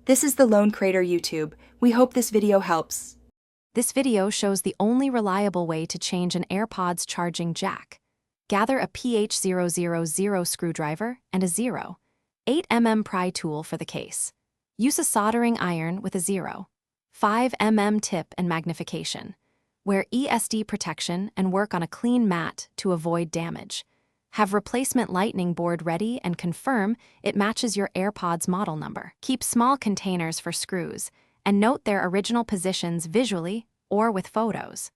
This is the Lone Crater YouTube. We hope this video helps. This video shows the only reliable way to change an Airpods charging jack. Gather a PH000 screwdriver and a 0.8 pry tool for the case. Use a soldering iron with a 0.5 tip and magnification. Wear ESD protection and work on a clean mat to avoid damage. Have replacement lightning board ready and confirm it matches your Airpods model number. Keep small containers for screws and note their original positions visually or with photos.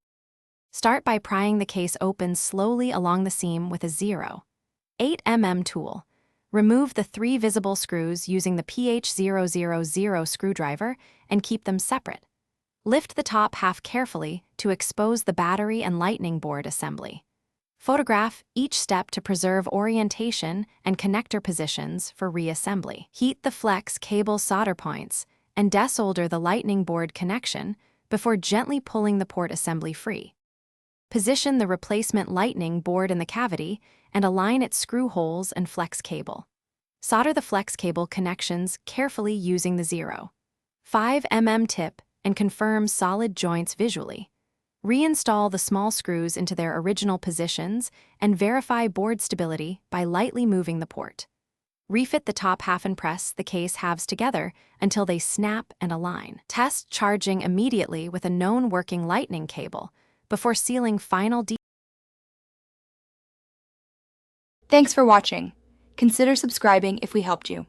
Start by prying the case open slowly along the seam with a 0.8 tool. Remove the 3 visible screws using the PH000 screwdriver and keep them separate. Lift the top half carefully to expose the battery and lightning board assembly. Photograph each step to preserve orientation and connector positions for reassembly. Heat the flex cable solder points and desolder the lightning board connection before gently pulling the port assembly free. Position the replacement lightning board in the cavity and align its screw holes and flex cable. Solder the flex cable connections carefully using the 0.5 tip and confirm solid joints visually. Reinstall the small screws into their original positions and verify board stability by lightly moving the port. Refit the top half and press the case halves together until they snap and align. Test charging immediately with a known working lightning cable before sealing final details. Thanks for watching. Consider subscribing if we helped you.